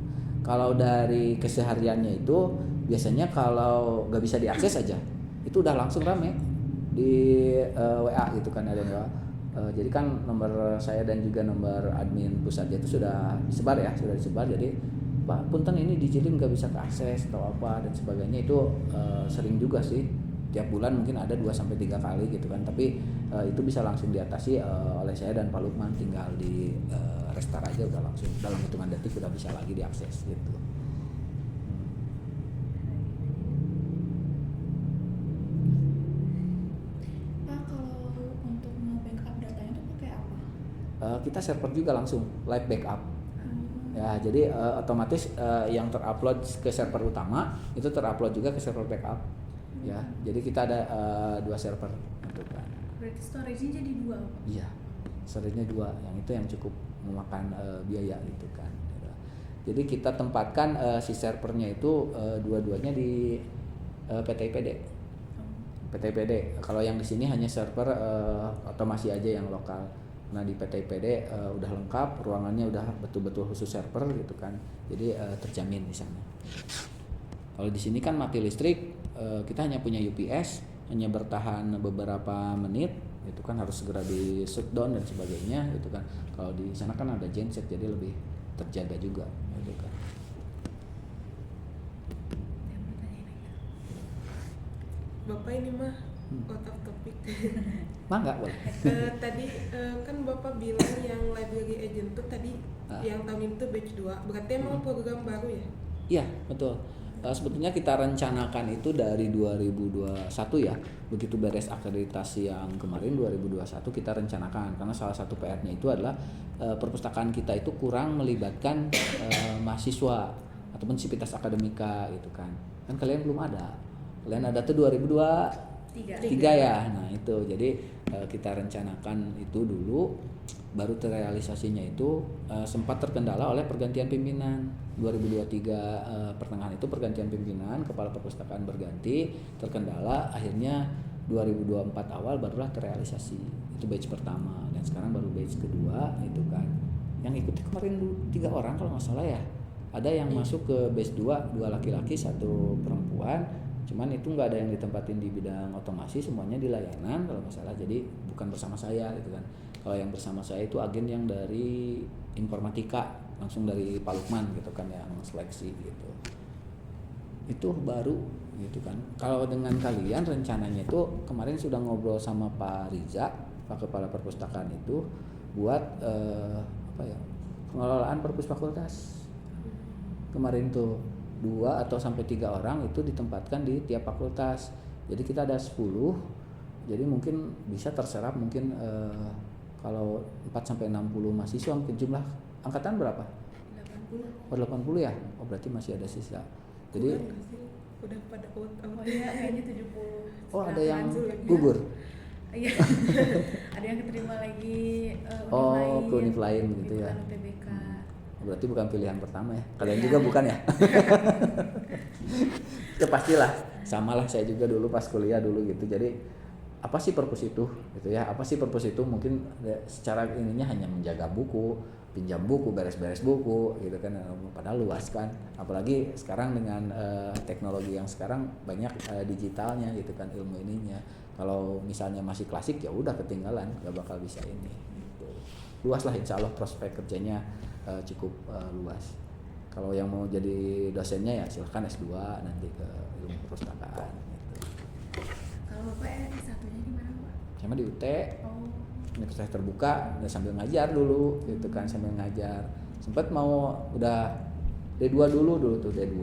Kalau dari kesehariannya itu biasanya kalau nggak bisa diakses aja itu udah langsung rame di WA gitu kan, ada yang jadi kan nomor saya dan juga nomor admin pusatnya itu sudah disebar ya, jadi Pak punten ini di Jilin nggak bisa keakses atau apa dan sebagainya. Itu sering juga sih, tiap bulan mungkin ada 2-3 kali gitu kan, tapi itu bisa langsung diatasi oleh saya dan Pak Lukman, tinggal di restart aja udah langsung dalam hitungan detik udah bisa lagi diakses gitu. Pak, kalau untuk nge-backup datanya itu pakai apa? Kita server juga langsung live backup. Ya, jadi otomatis yang terupload ke server utama itu terupload juga ke server backup. Ya, jadi kita ada 2 server gitu kan. Berarti storage-nya jadi 2, Pak? Iya, storage-nya 2, yang itu yang cukup memakan biaya gitu kan. Jadi kita tempatkan si servernya itu dua-duanya di PT IPD. Kalau yang di sini hanya server otomasi aja yang lokal. Nah di PT IPD udah lengkap, ruangannya udah betul-betul khusus server gitu kan. Jadi terjamin di sana. Kalau di sini kan mati listrik, kita hanya punya UPS, hanya bertahan beberapa menit, itu kan harus segera di shutdown dan sebagainya gitu kan. Kalau di sana kan ada genset, jadi lebih terjaga juga gitu kan. Bapak ini mah out of topic. Mangga boleh. Tadi kan Bapak bilang yang library agent tuh tadi yang tahun itu batch 2, berarti emang program baru ya? Iya betul. Sebetulnya kita rencanakan itu dari 2021 ya. Begitu beres akreditasi yang kemarin 2021 kita rencanakan, karena salah satu PR-nya itu adalah perpustakaan kita itu kurang melibatkan mahasiswa ataupun sivitas akademika gitu kan. Kan kalian belum ada. Kalian ada tuh 2023 ya. Nah, itu. Jadi kita rencanakan itu dulu, baru terrealisasinya itu sempat terkendala oleh pergantian pimpinan. 2023 pertengahan itu pergantian pimpinan, kepala perpustakaan berganti, terkendala, akhirnya 2024 awal barulah terrealisasi. Itu batch pertama, dan sekarang baru batch kedua itu kan. Yang ikuti kemarin 3 orang kalau nggak salah ya. Ada yang masuk ke batch 2, 2 laki-laki, 1 perempuan. Cuman itu nggak ada yang ditempatin di bidang otomasi, semuanya di layanan kalau nggak salah. Jadi bukan bersama saya gitu kan. Kalau yang bersama saya itu agen yang dari informatika, langsung dari Pak Lukman gitu kan, yang seleksi gitu. Itu baru gitu kan. Kalau dengan kalian rencananya itu kemarin sudah ngobrol sama Pak Riza, Pak Kepala Perpustakaan itu buat pengelolaan perpus fakultas. Kemarin tuh 2 atau sampai 3 orang itu ditempatkan di tiap fakultas. Jadi kita ada 10. Jadi mungkin bisa terserap mungkin kalau 4-60 mahasiswa, mungkin jumlah angkatan berapa? 80. Oh 80 ya? Oh berarti masih ada sisa. Jadi udah pada out. Oh iya, kayaknya 70. oh ada yang gugur. Iya. Ada yang keterima lagi Ke univ lain gitu ya. UTBK. Berarti bukan pilihan pertama ya. Kalian juga bukan ya? Itu pastilah. Samalah saya juga dulu pas kuliah dulu gitu. Jadi apa sih purpose itu gitu ya? Apa sih purpose itu? Mungkin secara ininya hanya menjaga buku, pinjam buku, beres-beres buku gitu kan. Padahal luas kan. Apalagi sekarang dengan teknologi yang sekarang banyak digitalnya gitu kan, ilmu ininya. Kalau misalnya masih klasik ya udah ketinggalan, gak bakal bisa ini gitu. Luas lah, insya Allah prospek kerjanya cukup luas. Kalau yang mau jadi dosennya ya silahkan S2 nanti ke ilmu perpustakaan gitu. Kalau Bapak S1-nya di mana, Pak? Sama di UT, Oh. Universitas Terbuka, udah sambil ngajar dulu gitu kan, sambil ngajar. Sempat mau udah D2 dulu tuh D2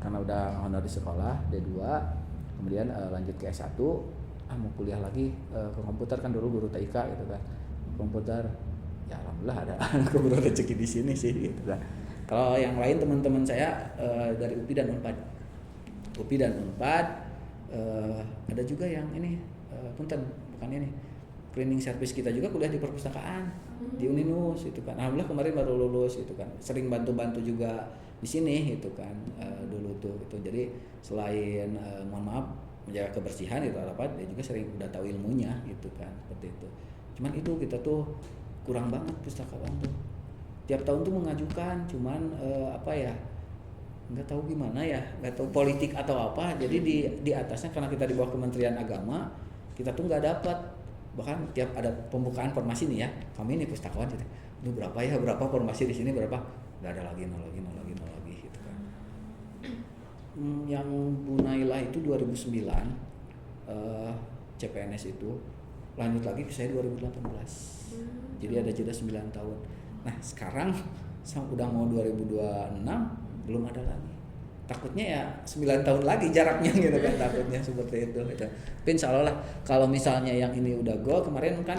karena udah honor di sekolah, D2. Kemudian lanjut ke S1, mau kuliah lagi ke komputer kan, dulu guru TIK gitu kan. Komputer ya alhamdulillah ada keburu rezeki di sini sih gitu kan. Kalau yang lain teman-teman saya dari UPI dan Unpad. UPI dan Unpad ada juga yang ini punten bukan ini. cleaning service kita juga kuliah di perpustakaan di Uninus itu kan. Alhamdulillah kemarin baru lulus gitu kan. Sering bantu-bantu juga di sini gitu kan dulu tuh gitu. Jadi selain mohon maaf menjaga kebersihan itu apa dia juga sering udah tahu ilmunya gitu kan seperti itu. Cuman itu kita tuh kurang banget pustakawan tuh. Tiap tahun tuh mengajukan cuman apa ya nggak tahu gimana ya, nggak tahu politik atau apa. Jadi di atasnya karena kita di bawah Kementerian Agama kita tuh nggak dapat. Bahkan tiap ada pembukaan formasi nih ya, kami nih pustakawan gitu. Ini berapa formasi di sini berapa? Nggak ada lagi nol lagi gitu kan. Yang Bu Naila itu 2009 CPNS itu lanjut lagi ke saya 2018. Jadi ada jeda 9 tahun. Nah sekarang udah mau 2026 belum ada lagi. Takutnya ya 9 tahun lagi jaraknya gitu kan, takutnya seperti itu gitu. Tapi insya Allah lah kalau misalnya yang ini udah go, kemarin kan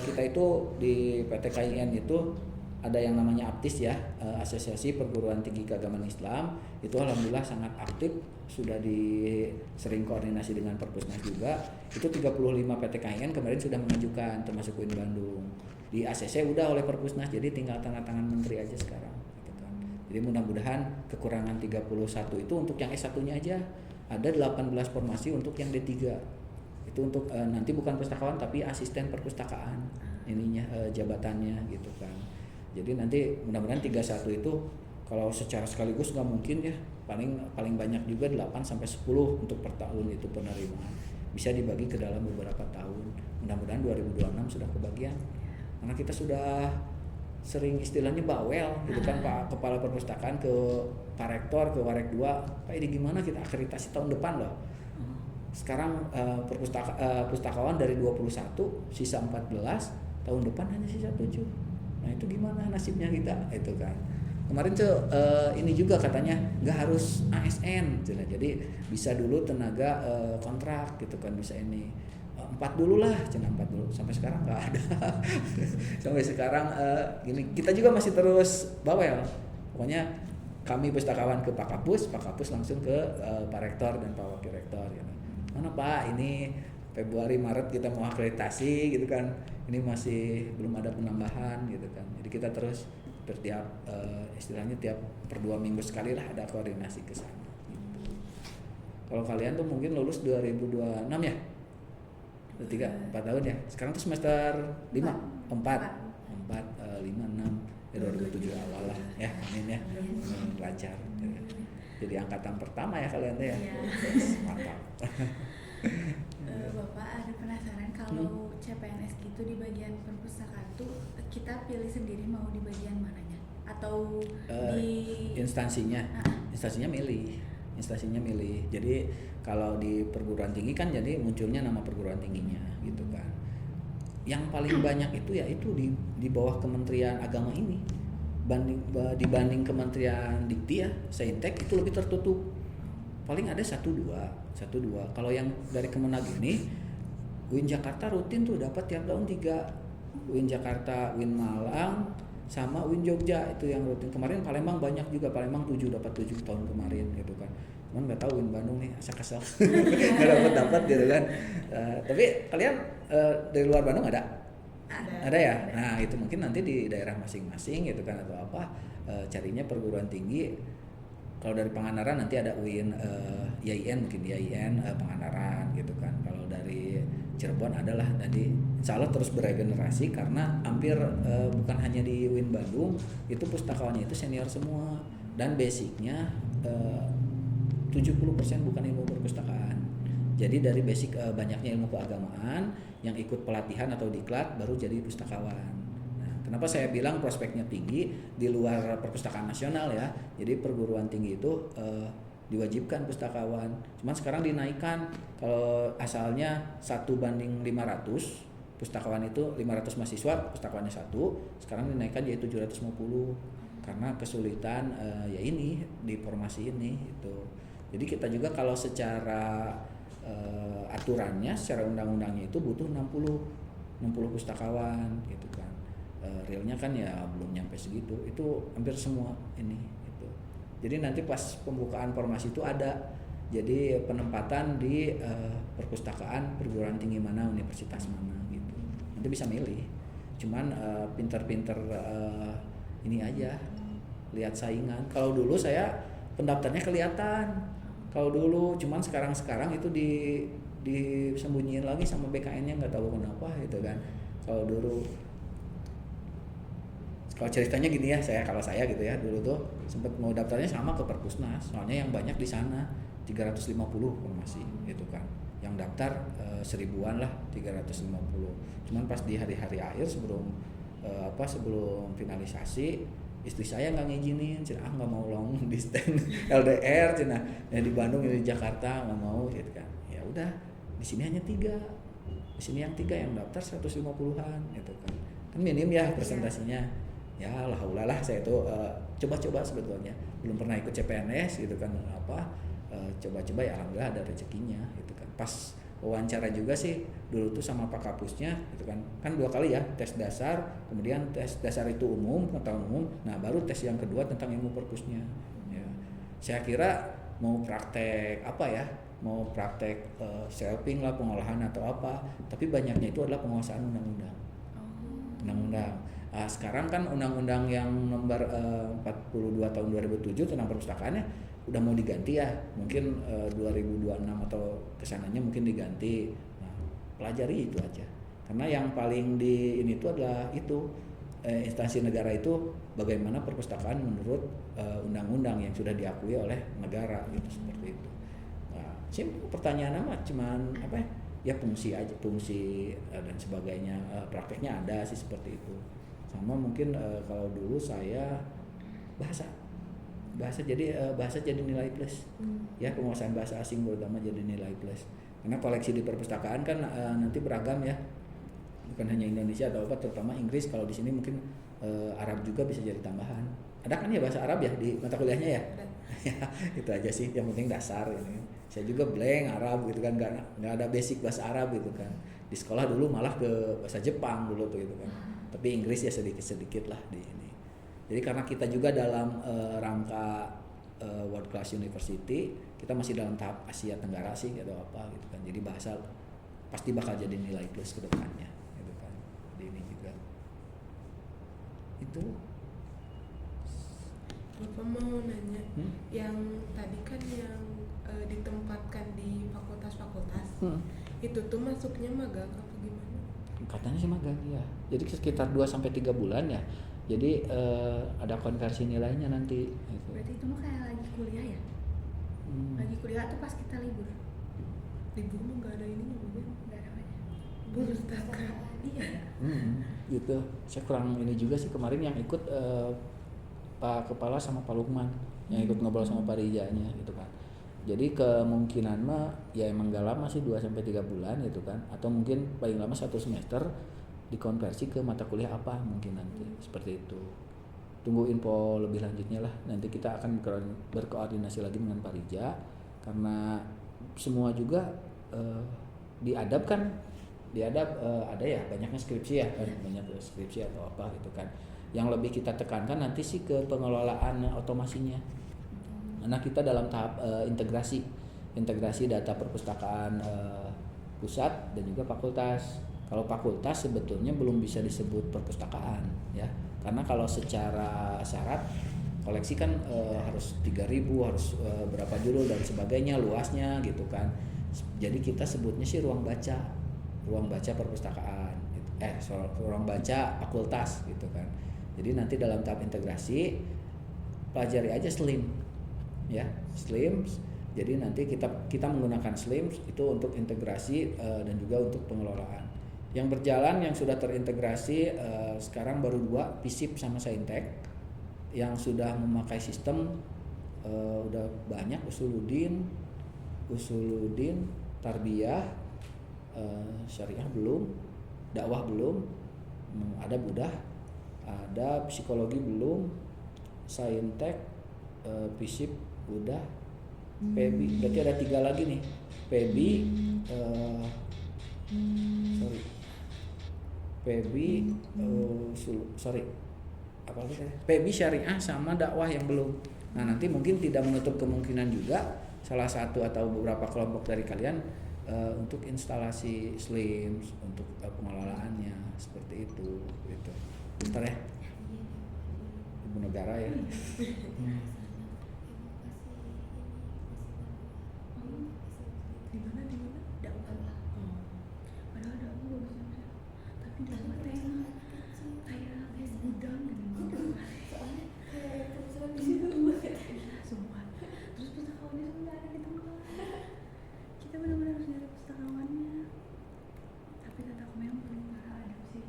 kita itu di PT KIN itu ada yang namanya APTIS ya, Asosiasi Perguruan Tinggi Keagamaan Islam. Itu alhamdulillah sangat aktif, sudah sering koordinasi dengan Perpusnas juga. Itu 35 PT KIN kemarin sudah mengajukan termasuk UIN Bandung. Di ACC udah oleh Perpusnas, jadi tinggal tanda tangan menteri aja sekarang. Jadi mudah-mudahan kekurangan 31 itu untuk yang S1-nya aja. Ada 18 formasi untuk yang D3. Itu untuk nanti bukan pustakawan tapi asisten perpustakaan ininya jabatannya gitu kan. Jadi nanti mudah-mudahan 31 itu kalau secara sekaligus nggak mungkin ya. Paling banyak juga 8 sampai 10 untuk per tahun itu penerimaan. Bisa dibagi ke dalam beberapa tahun. Mudah-mudahan 2026 sudah kebagian. Karena kita sudah sering istilahnya bawel gitu kan Pak Kepala Perpustakaan ke Pak Rektor ke Warek 2, Pak ini gimana kita akreditasi tahun depan loh. Sekarang pustakawan dari 21 sisa 14, tahun depan hanya sisa 7. Nah itu gimana nasibnya kita itu kan. Kemarin tuh ini juga katanya nggak harus ASN, jadi bisa dulu tenaga kontrak gitu kan, bisa ini 4 dulu lah, cina 4 dulu. Sampai sekarang nggak ada. Sampai sekarang gini kita juga masih terus bawel. Pokoknya kami pustakawan ke Pak Kapus langsung ke Pak Rektor dan Pak Wakil Rektor. Gitu. Mana Pak ini Februari Maret kita mau akreditasi gitu kan. Ini masih belum ada penambahan gitu kan. Jadi kita terus setiap istilahnya tiap per 2 minggu sekali lah ada koordinasi ke sana. Gitu. Kalau kalian tuh mungkin lulus 2026 ya? 4 tahun ya. Sekarang tuh semester 5, 4, 5, 6 ya 2007 awal lah ya. Amin ya. Lancar. Jadi angkatan pertama ya kalian tuh ya. Mantap. Bapak ada penasaran kalau CPNS gitu di bagian perpustakaan tuh kita pilih sendiri mau di bagian mananya atau di instansinya milih. Jadi kalau di perguruan tinggi kan jadi munculnya nama perguruan tingginya gitu kan. Yang paling banyak itu ya itu di bawah Kementerian Agama ini. Dibanding Kementerian Dikti ya, Saintek itu lebih tertutup. Paling ada 1-2. Kalau yang dari Kemenag ini UIN Jakarta rutin tuh dapat tiap tahun 3. UIN Jakarta, UIN Malang, sama UIN Jogja itu yang rutin. Kemarin Palembang banyak juga, Palembang 7 dapat 7 tahun kemarin gitu kan. Cuman nggak tahu UIN Bandung nih asa kesel nggak dapat gitu kan. Tapi kalian dari luar Bandung ada ya. Nah itu mungkin nanti di daerah masing-masing gitu kan atau apa carinya perguruan tinggi. Kalau dari Pangandaran nanti ada UIN IAIN mungkin IAIN Pangandaran gitu kan. Kalau dari Cirebon adalah tadi insya Allah terus beregenerasi karena hampir bukan hanya di UIN Bandung itu pustakawannya itu senior semua dan basicnya 70% bukan ilmu perpustakaan. Jadi dari basic banyaknya ilmu keagamaan yang ikut pelatihan atau diklat baru jadi pustakawan. Nah, kenapa saya bilang prospeknya tinggi di luar perpustakaan nasional ya. Jadi perguruan tinggi itu diwajibkan pustakawan. Cuman sekarang dinaikkan kalau asalnya 1:500 pustakawan itu 500 mahasiswa pustakawannya 1, sekarang dinaikkan jadi 750 karena kesulitan ya ini di formasi ini itu. Jadi kita juga kalau secara aturannya secara undang-undangnya itu butuh 60 pustakawan gitu kan. Realnya kan ya belum nyampe segitu. Itu hampir semua ini gitu. Jadi nanti pas pembukaan formasi itu ada jadi penempatan di perpustakaan perguruan tinggi mana, universitas mana gitu. nanti bisa milih. Cuman pinter-pinter ini aja, lihat saingan. Kalau dulu saya pendaftarnya kelihatan, kalau dulu, cuman sekarang itu disembunyiin lagi sama BKN-nya, nggak tahu kenapa gitu kan. Kalau dulu, kalau ceritanya gini ya, kalau saya gitu ya, dulu tuh sempat mau daftarnya sama ke Perpusnas, soalnya yang banyak di sana 350 masih gitu kan. Yang daftar 1000-an lah, 350. Cuman pas di hari-hari akhir sebelum finalisasi, istri saya nggak ngizinin, nggak mau long distance LDR, cina ya di Bandung di Jakarta nggak mau gitu kan. Ya udah, di sini hanya 3, di sini yang 3 yang daftar 150-an gitu kan minim ya presentasinya. Ya lah saya tuh coba-coba sebetulnya, belum pernah ikut CPNS gitu kan, coba-coba ya alhamdulillah ada rezekinya gitu kan. Pas wawancara juga sih dulu tuh sama Pak Kapusnya gitu kan 2 kali ya, tes dasar, kemudian tes dasar itu pengetahuan umum, nah baru tes yang kedua tentang ilmu perpusnya ya. Saya kira mau praktek mau praktek shaping lah, pengolahan atau apa, tapi banyaknya itu adalah penguasaan undang-undang. Sekarang kan undang-undang yang nomor 42 tahun 2007 tentang perpustakaannya udah mau diganti ya, mungkin 2026 atau kesananya mungkin diganti. Nah, pelajari itu aja, karena yang paling di ini itu adalah instansi negara itu bagaimana perpustakaan menurut undang-undang yang sudah diakui oleh negara gitu, seperti itu. Nah, pertanyaan cuman ya fungsi dan sebagainya, prakteknya ada sih seperti itu. Sama mungkin kalau dulu saya bahasa jadi nilai plus ya, penguasaan bahasa asing terutama jadi nilai plus, karena koleksi di perpustakaan kan nanti beragam ya, bukan hanya Indonesia atau terutama Inggris. Kalau di sini mungkin Arab juga bisa jadi tambahan. Ada kan ya bahasa Arab ya di mata kuliahnya ya? Ya itu aja sih, yang penting dasar ini. Saya juga blank Arab gitu kan, nggak ada basic bahasa Arab gitu kan. Di sekolah dulu malah ke bahasa Jepang dulu tuh gitu kan. Tapi Inggris ya sedikit lah di ini. Jadi karena kita juga dalam rangka World Class University, kita masih dalam tahap Asia Tenggara sih atau apa gitu kan. Jadi bahasa pasti bakal jadi nilai plus ke depannya gitu kan. Di ini juga. Itu. Bapak mau nanya, yang tadi kan yang ditempatkan di fakultas-fakultas, itu tuh masuknya magang apa gimana? Katanya sih magang ya. Jadi sekitar 2-3 bulan ya. Jadi ada konversi nilainya nanti. Gitu. Berarti itu mah kayak lagi kuliah ya? Lagi kuliah atau pas kita libur? Libur mah nggak ada ininya mungkin. Nggak ada apa-apa. Pustaka. Iya. Gitu. Saya kurang ini juga sih kemarin yang ikut Pak Kepala sama Pak Lukman yang ikut ngobrol sama Pak Rijanya gitu kan. Jadi kemungkinan mah ya emang gak lama sih 2-3 bulan gitu kan, atau mungkin paling lama 1 semester dikonversi ke mata kuliah apa mungkin nanti seperti itu. Tunggu info lebih lanjutnya lah, nanti kita akan berkoordinasi lagi dengan Pak Rija, karena semua juga di Adab ada ya banyaknya skripsi ya kan, banyak skripsi atau apa gitu kan. Yang lebih kita tekankan nanti sih ke pengelolaan otomasinya. Karena kita dalam tahap integrasi data perpustakaan pusat dan juga fakultas. Kalau fakultas sebetulnya belum bisa disebut perpustakaan ya, karena kalau secara syarat koleksi kan harus 3.000, harus berapa judul dan sebagainya, luasnya gitu kan. Jadi kita sebutnya sih ruang baca perpustakaan, ruang baca fakultas gitu kan. Jadi nanti dalam tahap integrasi pelajari aja SLIM ya, SLIM. Jadi nanti kita menggunakan SLIM itu untuk integrasi dan juga untuk pengelolaan. Yang berjalan yang sudah terintegrasi sekarang baru 2, PISIP sama Saintek. Yang sudah memakai sistem udah banyak, Usuluddin, Tarbiyah, Syariah belum, dakwah belum, ada Budah, ada psikologi belum, Saintek, PISIP udah, PEBI, berarti ada 3 lagi nih, PEBI, PEBI Syariah sama dakwah yang belum. Nah nanti mungkin tidak menutup kemungkinan juga salah satu atau beberapa kelompok dari kalian untuk instalasi SLIM, untuk pengelolaannya seperti itu gitu. Bentar ya, ibu negara ya. Di mana? dakwah. Padahal dakwah bagusnya, tapi dakwah teh kayak gudang gitu. Soalnya kayak kebetulan di situ banget. Sumpah. Terus pustakawannya tuh nggak ada di tempat. Kita benar-benar harus nyari pustakawannya. Tapi kata aku memang paling parah Adam sih.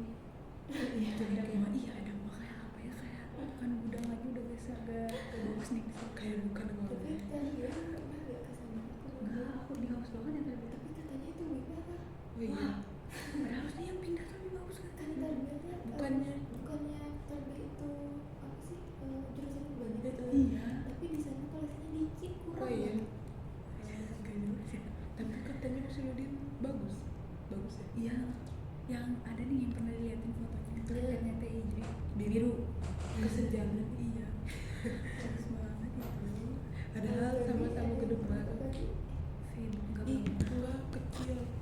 Iya, Iya Adam kayak apa ya, kayak bukan gudang lagi, udah biasa agak bagus nih sih. kayak bukan Tapi tadi dia pernah nggak kesana? Enggak, aku di haus banget ya tadi. Tapi katanya itu lebih parah. oh iya Padahal harusnya yang pindah tuh lebih bagus kan. Kan tarbiyahnya bukannya tarbiyah itu apa sih, jurusannya banyak itu. Iya. Tapi di sana kelasnya dikit, kurang. oh iya Gak jelas ya. tapi katanya Musliudin bagus ya Iya, yang ada nih yang pernah diliatin fotonya, kelihatannya TI jadi biru kesenjangan. Iya, bagus banget itu. padahal sama-sama gedung baru Sibuk nggak ih belum. enggak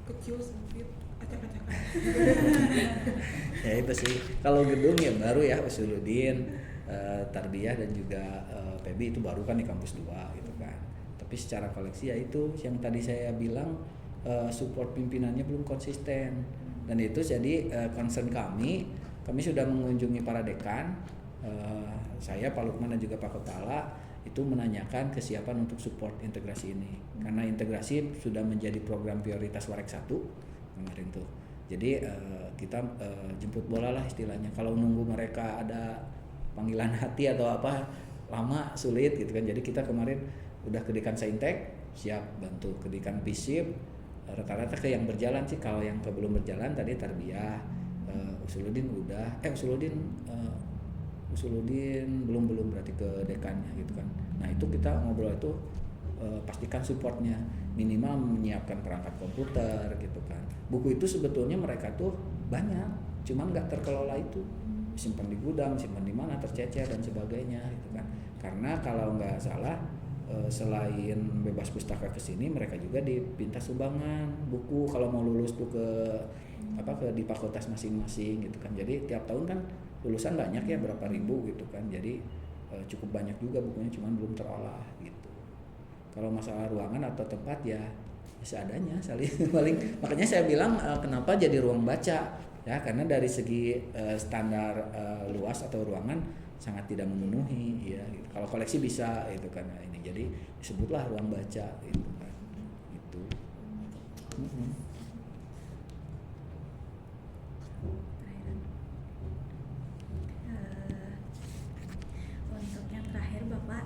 kecil sempit acak-acakan Ya itu sih. Kalau gedung ya baru ya, Usuluddin, Tarbiyah dan juga PB itu baru kan di kampus 2 gitu kan. Tapi secara koleksi ya itu yang tadi saya bilang, support pimpinannya belum konsisten. Dan itu jadi concern kami sudah mengunjungi para dekan, saya Pak Lukman dan juga Pak Kepala itu menanyakan kesiapan untuk support integrasi ini. Karena integrasi sudah menjadi program prioritas Warek 1 kemarin tuh. Jadi kita jemput bola lah istilahnya. Kalau nunggu mereka ada panggilan hati atau apa lama sulit gitu kan. Jadi kita kemarin udah ke Dekan Saintek siap bantu, ke Dekan Pisip rata-rata ke yang berjalan sih. Kalau yang ke belum berjalan tadi Tarbiyah, Usuluddin udah, Usuluddin belum berarti ke dekannya gitu kan. Nah itu kita ngobrol itu pastikan supportnya, minimal menyiapkan perangkat komputer gitu kan. Buku itu sebetulnya mereka tuh banyak, cuman nggak terkelola itu, simpan di gudang, simpan di mana, tercecer dan sebagainya gitu kan. Karena kalau nggak salah selain bebas pustaka ke sini, mereka juga dipinta sumbangan buku kalau mau lulus tuh ke di fakultas masing-masing gitu kan. Jadi tiap tahun kan lulusan banyak ya, berapa ribu gitu kan. Jadi cukup banyak juga bukunya, cuman belum terolah gitu. Kalau masalah ruangan atau tempat ya seadanya paling makanya saya bilang kenapa jadi ruang baca ya, karena dari segi standar luas atau ruangan sangat tidak memenuhi ya gitu. Kalau koleksi bisa itu kan ini, jadi disebutlah ruang baca itu kan itu. Untuk yang terakhir Bapak,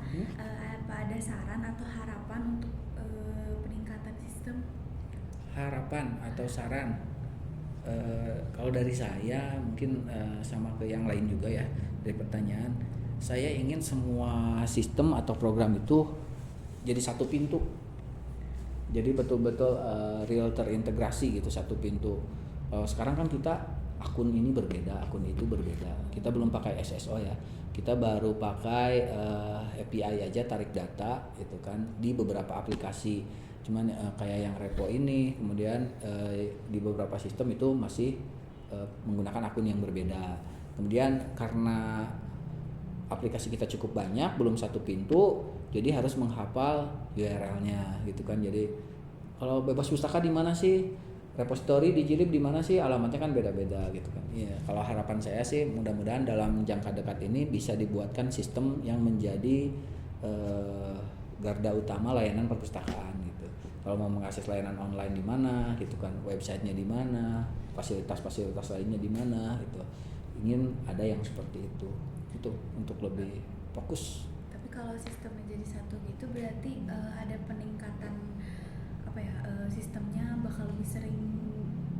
apa ada saran atau harapan untuk peningkatan sistem? Harapan atau saran, kalau dari saya mungkin sama ke yang lain juga ya, dari pertanyaan, saya ingin semua sistem atau program itu jadi satu pintu, jadi betul-betul real terintegrasi gitu, satu pintu. Sekarang kan kita akun ini berbeda, akun itu berbeda, kita belum pakai SSO ya, kita baru pakai API aja, tarik data gitu kan di beberapa aplikasi. Cuman kayak yang repo ini, kemudian di beberapa sistem itu masih menggunakan akun yang berbeda. Kemudian karena aplikasi kita cukup banyak, belum satu pintu, jadi harus menghafal URL-nya gitu kan. Jadi kalau bebas pustaka di mana sih, repository di Jilib di mana sih, alamatnya kan beda-beda gitu kan. Iya, kalau harapan saya sih mudah-mudahan dalam jangka dekat ini bisa dibuatkan sistem yang menjadi garda utama layanan perpustakaan gitu. Kalau mau mengakses layanan online di mana gitu kan, websitenya di mana, fasilitas-fasilitas lainnya di mana gitu. Ingin ada yang seperti itu untuk lebih fokus. Tapi kalau sistemnya jadi satu gitu berarti ada peningkatan sistemnya bakal lebih sering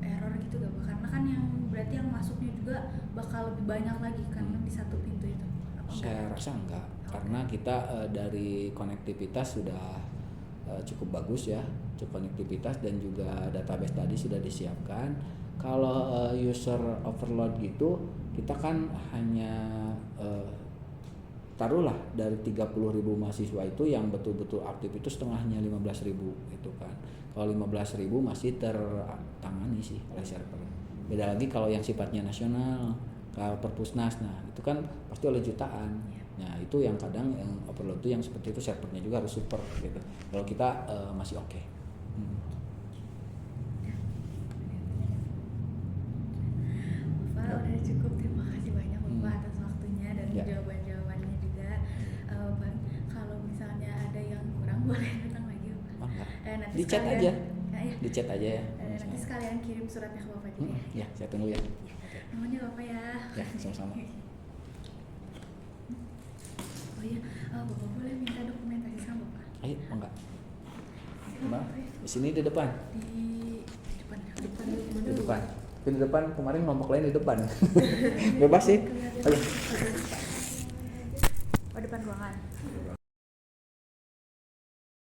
error gitu gak? Karena kan yang berarti yang masuknya juga bakal lebih banyak lagi kan di satu pintu itu. Saya rasa enggak, karena kita dari konektivitas sudah cukup bagus ya, cukup konektivitas dan juga database tadi sudah disiapkan. Kalau user overload gitu, kita kan hanya taruhlah dari 30.000 mahasiswa itu yang betul-betul aktif itu setengahnya 15.000 gitu kan. Kalau 15.000 masih tertangani sih oleh server. Beda lagi kalau yang sifatnya nasional, kalau Perpusnas, nah itu kan pasti oleh jutaan. Nah itu yang kadang yang overload itu yang seperti itu servernya juga harus super gitu. Kalau kita masih oke. Bapak udah cukup, terima kasih banyak Bapak atas waktunya dan Ya. jawaban-jawabannya juga. Kalau misalnya ada yang kurang boleh datang lagi Bapak. Enggak. Nanti Di chat sekalian- aja. Ya, ya. Di chat aja ya. Nanti sekalian kirim suratnya ke Bapak juga. Ya, saya tunggu ya. Namanya Bapak ya. Ya, sama-sama. Oh iya, Bapak boleh minta dokumentasi sama Bapak? Ayo, enggak. Silakan, Mbak, Bapak ya. di sini di depan. Di depan. Di depan. Tapi di depan kemarin kelompok lain di depan. Bebas sih. Ayo. Oh, depan ruangan.